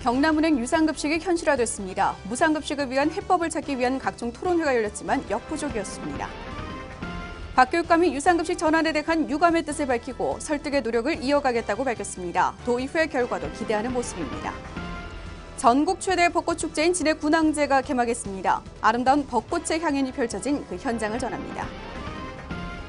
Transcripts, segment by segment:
경남은행 유상급식이 현실화됐습니다. 무상급식을 위한 해법을 찾기 위한 각종 토론회가 열렸지만 역부족이었습니다. 박 교육감이 유상급식 전환에 대한 유감의 뜻을 밝히고 설득의 노력을 이어가겠다고 밝혔습니다. 도의회 결과도 기대하는 모습입니다. 전국 최대 벚꽃축제인 진해 군항제가 개막했습니다. 아름다운 벚꽃의 향연이 펼쳐진 그 현장을 전합니다.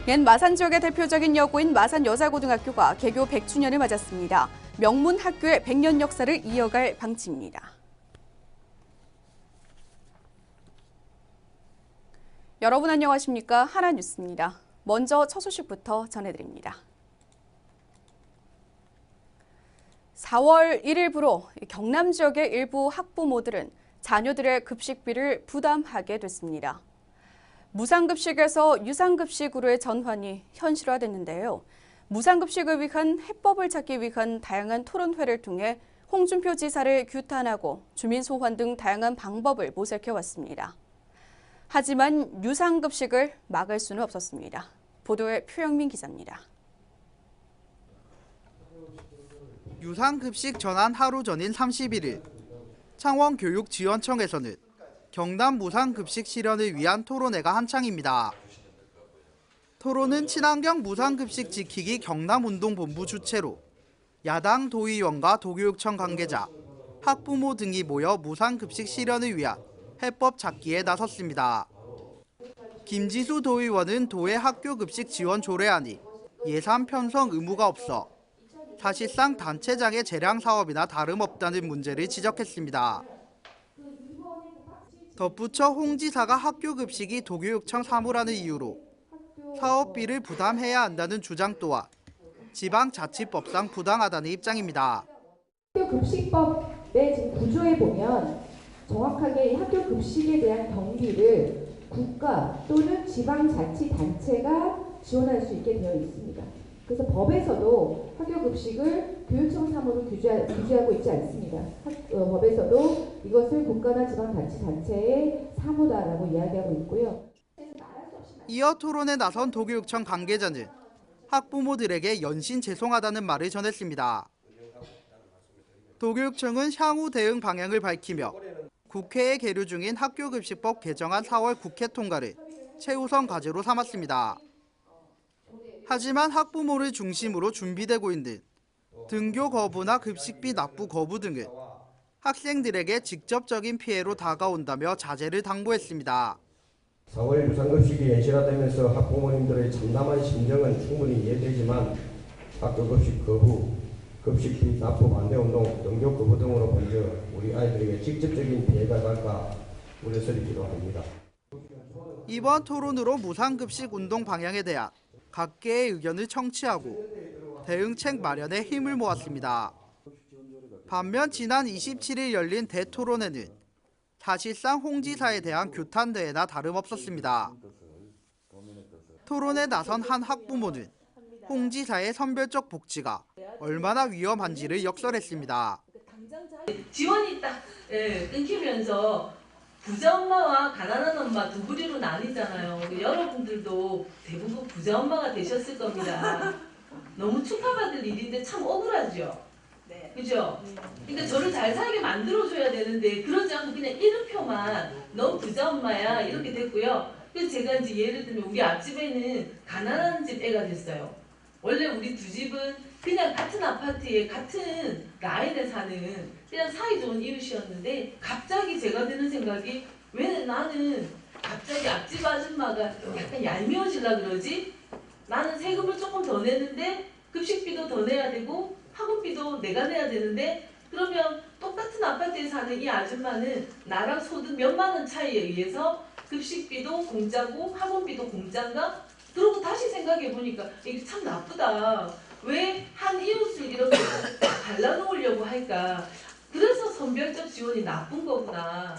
옛 마산 지역의 대표적인 여고인 마산 여자고등학교가 개교 100주년을 맞았습니다. 명문 학교의 100년 역사를 이어갈 방침입니다. 여러분 안녕하십니까? 하나뉴스입니다. 먼저 첫 소식부터 전해드립니다. 4월 1일부로 경남 지역의 일부 학부모들은 자녀들의 급식비를 부담하게 됐습니다. 무상급식에서 유상급식으로의 전환이 현실화됐는데요. 무상급식을 위한 해법을 찾기 위한 다양한 토론회를 통해 홍준표 지사를 규탄하고 주민 소환 등 다양한 방법을 모색해왔습니다. 하지만 유상급식을 막을 수는 없었습니다. 보도에 표영민 기자입니다. 유상급식 전환 하루 전인 31일, 창원교육지원청에서는 경남 무상급식 실현을 위한 토론회가 한창입니다. 토론은 친환경 무상급식 지키기 경남운동본부 주최로 야당 도의원과 도교육청 관계자, 학부모 등이 모여 무상급식 실현을 위한 해법 찾기에 나섰습니다. 김지수 도의원은 도의 학교급식 지원 조례안이 예산 편성 의무가 없어 사실상 단체장의 재량 사업이나 다름없다는 문제를 지적했습니다. 덧붙여 홍 지사가 학교급식이 도교육청 사무라는 이유로 사업비를 부담해야 한다는 주장 또한 지방자치법상 부당하다는 입장입니다. 학교급식법의 지금 구조에 보면 정확하게 이 학교급식에 대한 경비를 국가 또는 지방자치단체가 지원할 수 있게 되어 있습니다. 그래서 법에서도 학교급식을 교육청 사무로 규제하고 있지 않습니다. 법에서도 이것을 국가나 지방자치단체의 사무다라고 이야기하고 있고요. 이어 토론에 나선 도교육청 관계자는 학부모들에게 연신 죄송하다는 말을 전했습니다. 도교육청은 향후 대응 방향을 밝히며 국회에 계류 중인 학교급식법 개정안 4월 국회 통과를 최우선 과제로 삼았습니다. 하지만 학부모를 중심으로 준비되고 있는 등교 거부나 급식비 납부 거부 등은 학생들에게 직접적인 피해로 다가온다며 자제를 당부했습니다. 4월 유상급식이 현실화되면서 학부모님들의 참담한 심정은 충분히 이해되지만 학교급식 거부, 급식비 납부 반대 운동, 등교 거부 등으로 번져 우리 아이들에게 직접적인 피해가 갈까 우려스를 기도합니다. 이번 토론으로 무상급식 운동 방향에 대한 각계의 의견을 청취하고 대응책 마련에 힘을 모았습니다. 반면 지난 27일 열린 대토론회는 사실상 홍 지사에 대한 규탄대회나 다름없었습니다. 토론에 나선 한 학부모는 홍 지사의 선별적 복지가 얼마나 위험한지를 역설했습니다. 지원이 딱 끊기면서 부자 엄마와 가난한 엄마 두 부류로 나뉘잖아요. 여러분들도 대부분 부자 엄마가 되셨을 겁니다. 너무 축하받을 일인데 참 억울하죠. 그죠? 그러니까 저를 잘 살게 만들어줘야 되는데 그러지 않고 그냥 이름표만 너 부자 엄마야 이렇게 됐고요. 그래서 제가 이제 예를 들면 우리 앞집에는 가난한 집 애가 됐어요. 원래 우리 두 집은 그냥 같은 아파트에 같은 라인에 사는 그냥 사이좋은 이웃이었는데 갑자기 제가 드는 생각이 왜 나는 갑자기 앞집 아줌마가 약간 얄미워지려 그러지? 나는 세금을 조금 더 내는데 급식비도 더 내야 되고 학원비도 내가 내야 되는데 그러면 똑같은 아파트에 사는 이 아줌마는 나랑 소득 몇만 원 차이에 의해서 급식비도 공짜고 학원비도 공짜인가? 그러고 다시 생각해 보니까 이게 참 나쁘다. 왜 한 이웃을 이렇게 갈라놓으려고 할까? 그래서 선별적 지원이 나쁜 거구나.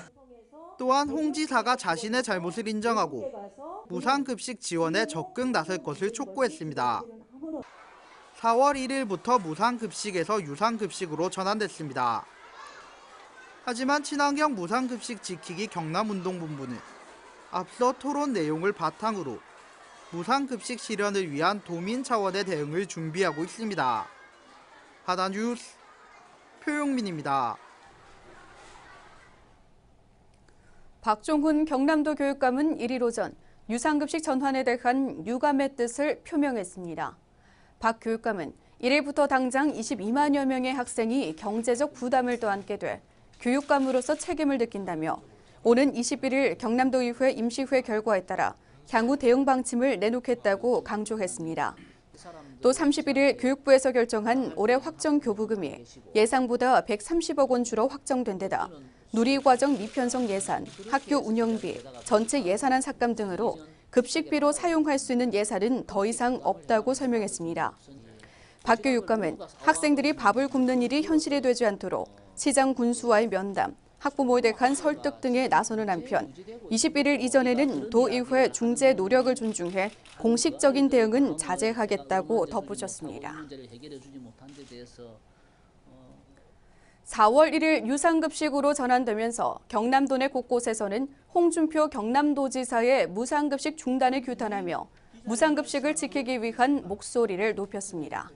또한 홍 지사가 자신의 잘못을 인정하고 무상급식 지원에 적극 나설 것을 촉구했습니다. 4월 1일부터 무상급식에서 유상급식으로 전환됐습니다. 하지만 친환경 무상급식 지키기 경남운동본부는 앞서 토론 내용을 바탕으로 무상급식 실현을 위한 도민 차원의 대응을 준비하고 있습니다. 하나뉴스 표용민입니다. 박종훈 경남도 교육감은 1일 오전 유상급식 전환에 대한 유감의 뜻을 표명했습니다. 박 교육감은 1일부터 당장 22만여 명의 학생이 경제적 부담을 떠안게 돼 교육감으로서 책임을 느낀다며 오는 21일 경남도의회 임시회 결과에 따라 향후 대응 방침을 내놓겠다고 강조했습니다. 또 31일 교육부에서 결정한 올해 확정 교부금이 예상보다 130억 원 줄어 확정된 데다 누리과정 미편성 예산, 학교 운영비, 전체 예산안 삭감 등으로 급식비로 사용할 수 있는 예산은 더 이상 없다고 설명했습니다. 박 교육감은 학생들이 밥을 굶는 일이 현실이 되지 않도록 시장 군수와의 면담, 학부모에 대한 설득 등에 나서는 한편 21일 이전에는 도의회 중재 노력을 존중해 공식적인 대응은 자제하겠다고 덧붙였습니다. 4월 1일 유상급식으로 전환되면서 경남도 내 곳곳에서는 홍준표 경남도지사의 무상급식 중단을 규탄하며 무상급식을 지키기 위한 목소리를 높였습니다.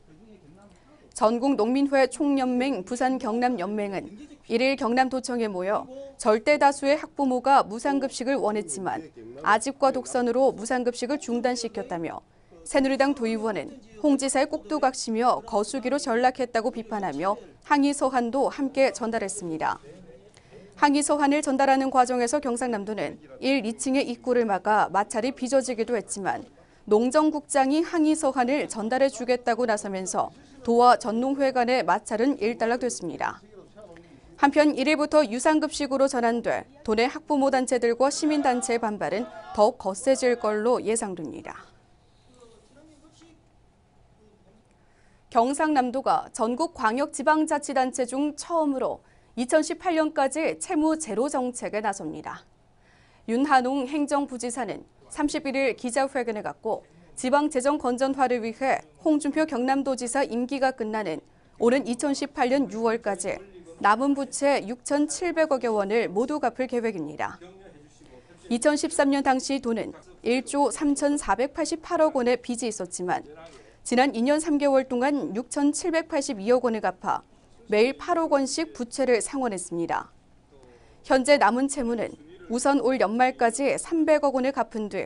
전국농민회 총연맹 부산경남연맹은 1일 경남도청에 모여 절대 다수의 학부모가 무상급식을 원했지만 아집과 독선으로 무상급식을 중단시켰다며 새누리당 도의원은 홍 지사의 꼭두각시며 거수기로 전락했다고 비판하며 항의 서한도 함께 전달했습니다. 항의 서한을 전달하는 과정에서 경상남도는 1, 2층의 입구를 막아 마찰이 빚어지기도 했지만 농정국장이 항의 서한을 전달해 주겠다고 나서면서 도와 전농회 간의 마찰은 일단락됐습니다. 한편 1일부터 유상급식으로 전환돼 도내 학부모 단체들과 시민단체의 반발은 더욱 거세질 걸로 예상됩니다. 경상남도가 전국 광역지방자치단체 중 처음으로 2018년까지 채무 제로 정책에 나섭니다. 윤한홍 행정부지사는 31일 기자회견을 갖고 지방재정 건전화를 위해 홍준표 경남도지사 임기가 끝나는 오는 2018년 6월까지 남은 부채 6,700억여 원을 모두 갚을 계획입니다. 2013년 당시 도는 1조 3,488억 원의 빚이 있었지만 지난 2년 3개월 동안 6,782억 원을 갚아 매일 8억 원씩 부채를 상환했습니다. 현재 남은 채무는 우선 올 연말까지 300억 원을 갚은 뒤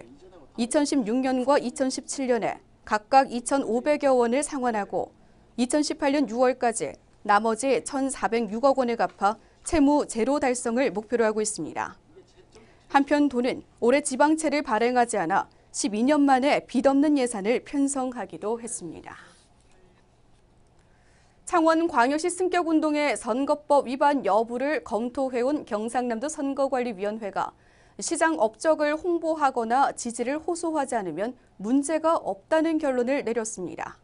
2016년과 2017년에 각각 2,500여 원을 상환하고 2018년 6월까지 나머지 1,406억 원을 갚아 채무 제로 달성을 목표로 하고 있습니다. 한편 도는 올해 지방채를 발행하지 않아 12년 만에 빚 없는 예산을 편성하기도 했습니다. 창원광역시 승격운동의 선거법 위반 여부를 검토해온 경상남도 선거관리위원회가 시장 업적을 홍보하거나 지지를 호소하지 않으면 문제가 없다는 결론을 내렸습니다.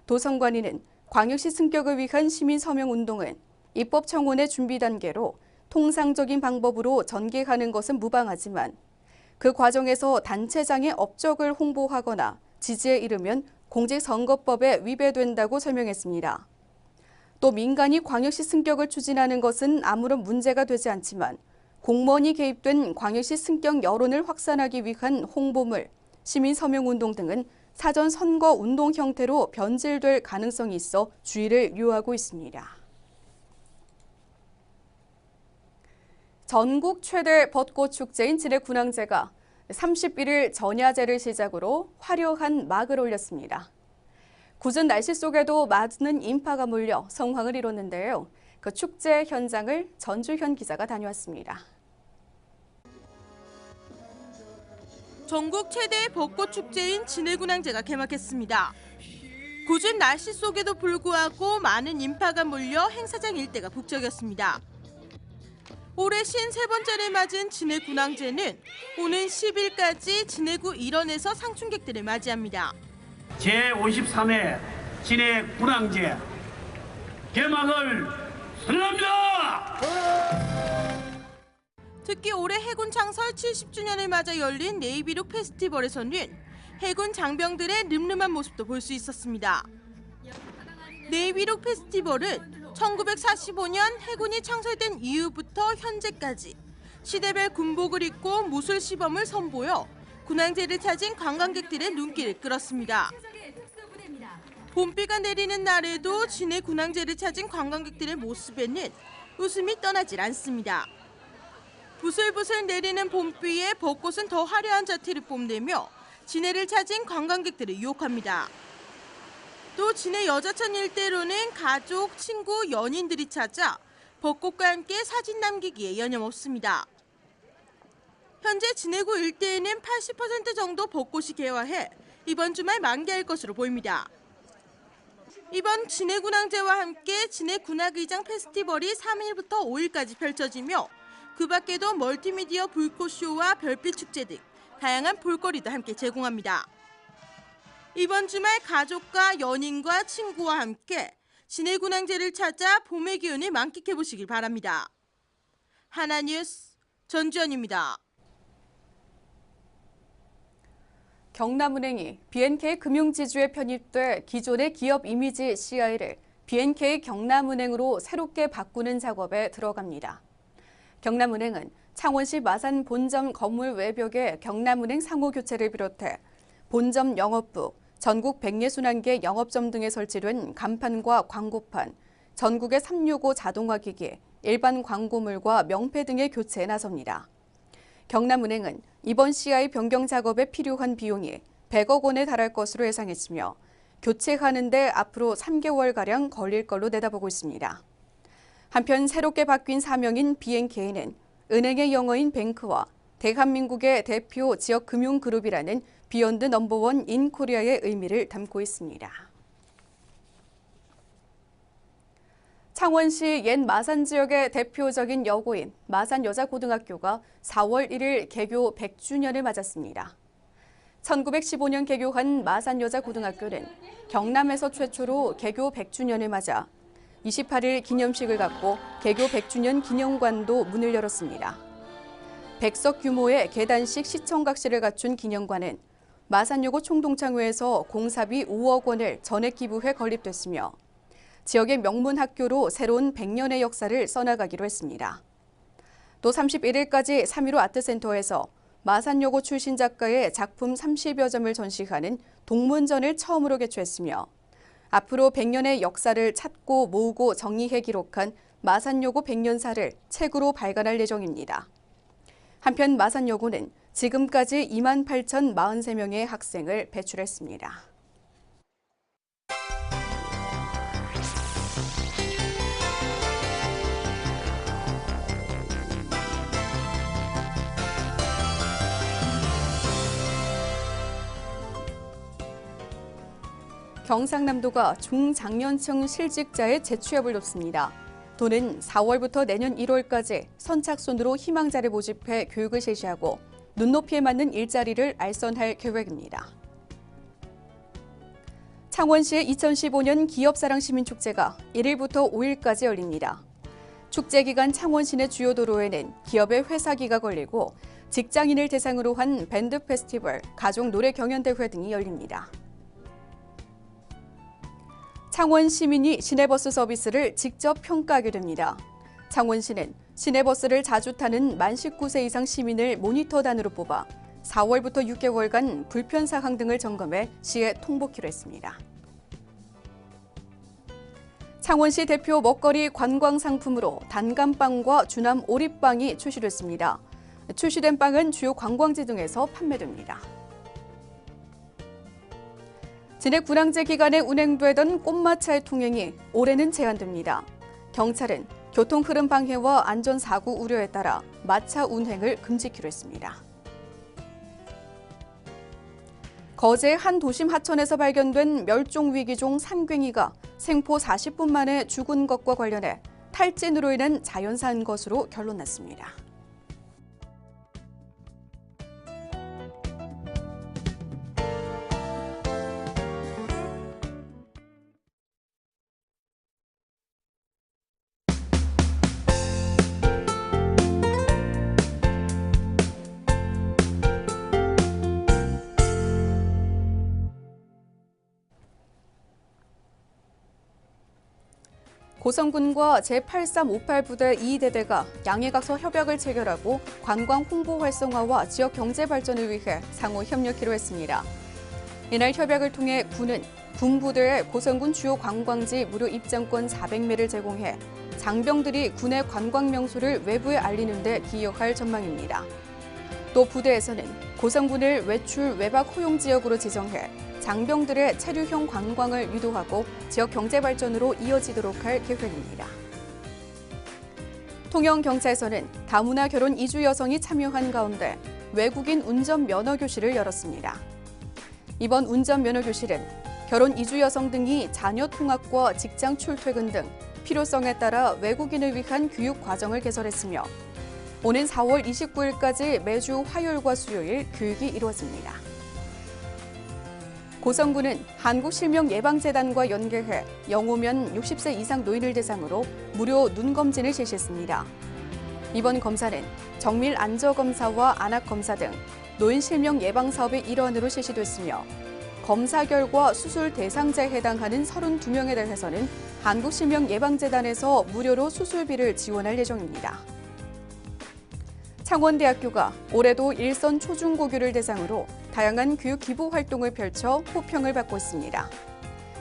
도선관위는 광역시 승격을 위한 시민 서명 운동은 입법 청원의 준비 단계로 통상적인 방법으로 전개하는 것은 무방하지만 그 과정에서 단체장의 업적을 홍보하거나 지지에 이르면 공직선거법에 위배된다고 설명했습니다. 또 민간이 광역시 승격을 추진하는 것은 아무런 문제가 되지 않지만 공무원이 개입된 광역시 승격 여론을 확산하기 위한 홍보물, 시민 서명운동 등은 사전 선거 운동 형태로 변질될 가능성이 있어 주의를 요하고 있습니다. 전국 최대 벚꽃 축제인 진해군항제가 31일 전야제를 시작으로 화려한 막을 올렸습니다. 궂은 날씨 속에도 많은 인파가 몰려 성황을 이뤘는데요. 그 축제 현장을 전주현 기자가 다녀왔습니다. 전국 최대의 벚꽃 축제인 진해군항제가 개막했습니다. 궂은 날씨 속에도 불구하고 많은 인파가 몰려 행사장 일대가 북적였습니다. 올해 53번째를 맞은 진해군항제는 오는 10일까지 진해구 일원에서 상춘객들을 맞이합니다. 제53회 진해군항제 개막을 선언합니다. 특히 올해 해군 창설 70주년을 맞아 열린 네이비룩 페스티벌에서는 해군 장병들의 늠름한 모습도 볼 수 있었습니다. 네이비룩 페스티벌은 1945년 해군이 창설된 이후부터 현재까지 시대별 군복을 입고 무술 시범을 선보여 군항제를 찾은 관광객들의 눈길을 끌었습니다. 봄비가 내리는 날에도 진해 군항제를 찾은 관광객들의 모습에는 웃음이 떠나질 않습니다. 부슬부슬 내리는 봄비에 벚꽃은 더 화려한 자태를 뽐내며 진해를 찾은 관광객들을 유혹합니다. 또 진해 여자천 일대로는 가족, 친구, 연인들이 찾아 벚꽃과 함께 사진 남기기에 여념없습니다. 현재 진해구 일대에는 80% 정도 벚꽃이 개화해 이번 주말 만개할 것으로 보입니다. 이번 진해군항제와 함께 진해군악의장 페스티벌이 3일부터 5일까지 펼쳐지며 그 밖에도 멀티미디어 불꽃쇼와 별빛 축제 등 다양한 볼거리도 함께 제공합니다. 이번 주말 가족과 연인과 친구와 함께 진해군항제를 찾아 봄의 기운을 만끽해보시길 바랍니다. 하나뉴스 전주연입니다. 경남은행이 BNK 금융지주에 편입돼 기존의 기업 이미지 CI를 BNK 경남은행으로 새롭게 바꾸는 작업에 들어갑니다. 경남은행은 창원시 마산 본점 건물 외벽에 경남은행 상호교체를 비롯해 본점 영업부, 전국 161개 영업점 등에 설치된 간판과 광고판, 전국의 365 자동화기기, 일반 광고물과 명패 등의 교체에 나섭니다. 경남은행은 이번 CI 변경 작업에 필요한 비용이 100억 원에 달할 것으로 예상했으며 교체하는 데 앞으로 3개월가량 걸릴 걸로 내다보고 있습니다. 한편 새롭게 바뀐 사명인 BNK는 은행의 영어인 뱅크와 대한민국의 대표 지역 금융그룹이라는 비욘드 넘버원 인 코리아의 의미를 담고 있습니다. 창원시 옛 마산 지역의 대표적인 여고인 마산여자고등학교가 4월 1일 개교 100주년을 맞았습니다. 1915년 개교한 마산여자고등학교는 경남에서 최초로 개교 100주년을 맞아 28일 기념식을 갖고 개교 100주년 기념관도 문을 열었습니다. 100석 규모의 계단식 시청각실을 갖춘 기념관은 마산여고 총동창회에서 공사비 5억 원을 전액 기부해 건립됐으며 지역의 명문 학교로 새로운 100년의 역사를 써나가기로 했습니다. 또 31일까지 3.15 아트센터에서 마산여고 출신 작가의 작품 30여 점을 전시하는 동문전을 처음으로 개최했으며 앞으로 100년의 역사를 찾고 모으고 정리해 기록한 마산여고 100년사를 책으로 발간할 예정입니다. 한편 마산여고는 지금까지 28,043명의 학생을 배출했습니다. 경상남도가 중장년층 실직자의 재취업을 돕습니다. 도는 4월부터 내년 1월까지 선착순으로 희망자를 모집해 교육을 실시하고 눈높이에 맞는 일자리를 알선할 계획입니다. 창원시의 2015년 기업사랑 시민축제가 1일부터 5일까지 열립니다. 축제 기간 창원 시내 주요 도로에는 기업의 회사기가 걸리고 직장인을 대상으로 한 밴드 페스티벌, 가족 노래 경연대회 등이 열립니다. 창원 시민이 시내버스 서비스를 직접 평가하게 됩니다. 창원시는 시내버스를 자주 타는 만 19세 이상 시민을 모니터단으로 뽑아 4월부터 6개월간 불편사항 등을 점검해 시에 통보키로 했습니다. 창원시 대표 먹거리 관광상품으로 단감빵과 주남 오리빵이 출시됐습니다. 출시된 빵은 주요 관광지 등에서 판매됩니다. 진해 군항제 기간에 운행되던 꽃마차의 통행이 올해는 제한됩니다. 경찰은 교통 흐름 방해와 안전사고 우려에 따라 마차 운행을 금지키로 했습니다. 거제 한 도심 하천에서 발견된 멸종위기종 산괭이가 생포 40분 만에 죽은 것과 관련해 탈진으로 인한 자연사한 것으로 결론났습니다. 고성군과 제8358부대 2대대가 양해각서 협약을 체결하고 관광 홍보 활성화와 지역 경제 발전을 위해 상호 협력키로 했습니다. 이날 협약을 통해 군은 군부대에 고성군 주요 관광지 무료 입장권 400매를 제공해 장병들이 군의 관광 명소를 외부에 알리는 데 기여할 전망입니다. 또 부대에서는 고성군을 외출 외박 허용 지역으로 지정해 장병들의 체류형 관광을 유도하고 지역 경제 발전으로 이어지도록 할 계획입니다. 통영경찰서는 다문화 결혼 이주 여성이 참여한 가운데 외국인 운전 면허 교실을 열었습니다. 이번 운전 면허 교실은 결혼 이주 여성 등이 자녀 통학과 직장 출퇴근 등 필요성에 따라 외국인을 위한 교육 과정을 개설했으며 오는 4월 29일까지 매주 화요일과 수요일 교육이 이루어집니다. 고성군은 한국실명예방재단과 연계해 영오면 60세 이상 노인을 대상으로 무료 눈 검진을 실시했습니다. 이번 검사는 정밀 안저검사와 안압검사 등 노인 실명 예방 사업의 일환으로 실시됐으며 검사 결과 수술 대상자에 해당하는 32명에 대해서는 한국실명예방재단에서 무료로 수술비를 지원할 예정입니다. 창원대학교가 올해도 일선 초중고교를 대상으로 다양한 교육 기부 활동을 펼쳐 호평을 받고 있습니다.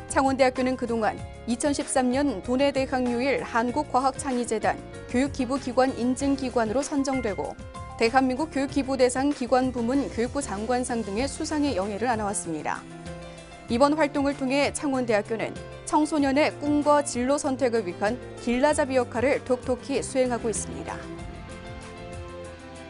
창원대학교는 그동안 2013년 도내대학률 한국과학창의재단 교육기부기관 인증기관으로 선정되고 대한민국 교육기부대상 기관 부문 교육부 장관상 등의 수상의 영예를 안아왔습니다. 이번 활동을 통해 창원대학교는 청소년의 꿈과 진로 선택을 위한 길라잡이 역할을 톡톡히 수행하고 있습니다.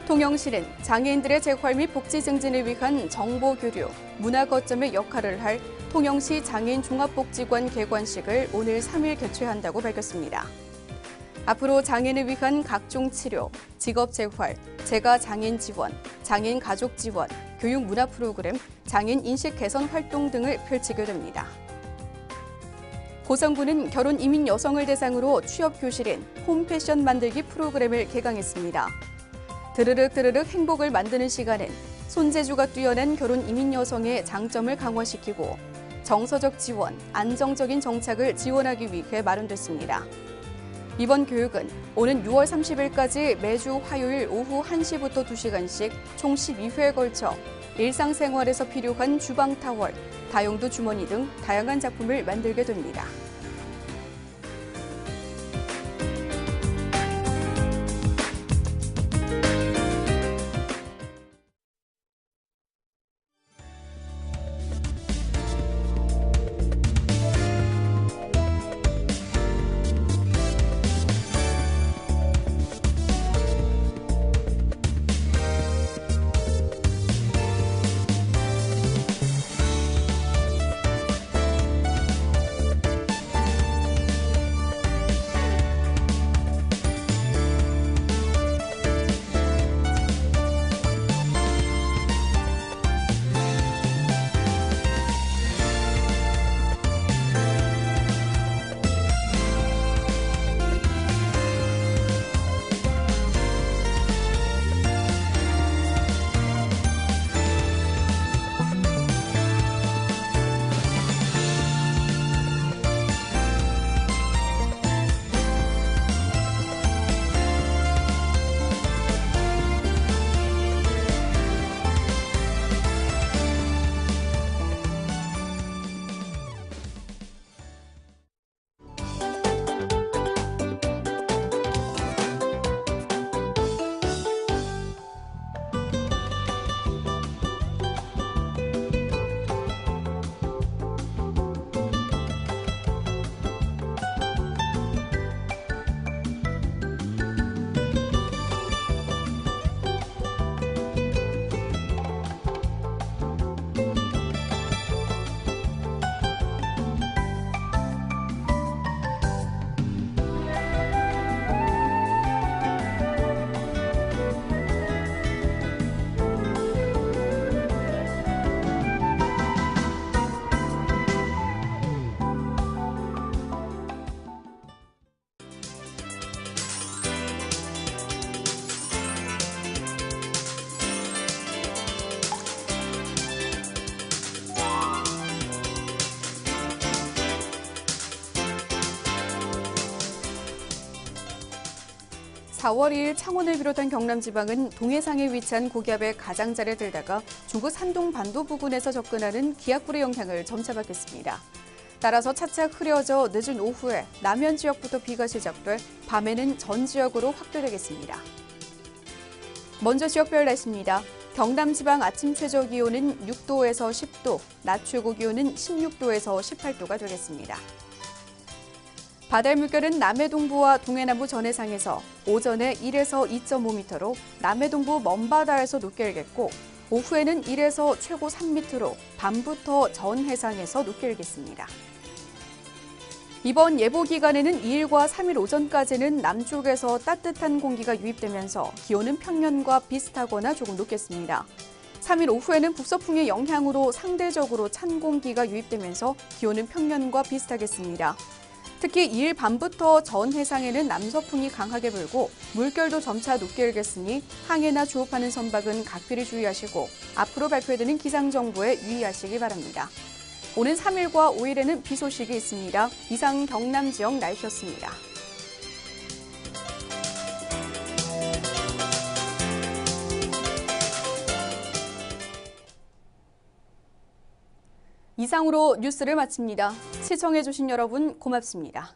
통영시는 장애인들의 재활 및 복지 증진을 위한 정보 교류, 문화 거점의 역할을 할 통영시 장애인 종합복지관 개관식을 오늘 3일 개최한다고 밝혔습니다. 앞으로 장애인을 위한 각종 치료, 직업 재활, 재가 장애인 지원, 장애인 가족 지원, 교육 문화 프로그램, 장애인 인식 개선 활동 등을 펼치게 됩니다. 고성군은 결혼 이민 여성을 대상으로 취업 교실인 홈패션 만들기 프로그램을 개강했습니다. 드르륵 행복을 만드는 시간은 손재주가 뛰어난 결혼 이민 여성의 장점을 강화시키고 정서적 지원, 안정적인 정착을 지원하기 위해 마련됐습니다. 이번 교육은 오는 6월 30일까지 매주 화요일 오후 1시부터 2시간씩 총 12회에 걸쳐 일상생활에서 필요한 주방 타월, 다용도 주머니 등 다양한 작품을 만들게 됩니다. (4월 2일) 창원을 비롯한 경남 지방은 동해상에 위치한 고기압의 가장자리에 들다가 중국 산동 반도 부근에서 접근하는 기압불의 영향을 점차 받겠습니다. 따라서 차차 흐려져 늦은 오후에 남현 지역부터 비가 시작돼 밤에는 전 지역으로 확대되겠습니다. 먼저 지역별 날씨입니다. 경남 지방 아침 최저 기온은 6도에서 10도, 낮 최고 기온은 16도에서 18도가 되겠습니다. 바다의 물결은 남해동부와 동해남부 전해상에서 오전에 1에서 2.5m로 남해동부 먼바다에서 높게 일겠고 오후에는 1에서 최고 3m로 밤부터 전해상에서 높게 일겠습니다. 이번 예보 기간에는 2일과 3일 오전까지는 남쪽에서 따뜻한 공기가 유입되면서 기온은 평년과 비슷하거나 조금 높겠습니다. 3일 오후에는 북서풍의 영향으로 상대적으로 찬 공기가 유입되면서 기온은 평년과 비슷하겠습니다. 특히 2일 밤부터 전 해상에는 남서풍이 강하게 불고 물결도 점차 높게 일겠으니 항해나 조업하는 선박은 각별히 주의하시고 앞으로 발표되는 기상정보에 유의하시기 바랍니다. 오는 3일과 5일에는 비 소식이 있습니다. 이상 경남 지역 날씨였습니다. 이상으로 뉴스를 마칩니다. 시청해주신 여러분 고맙습니다.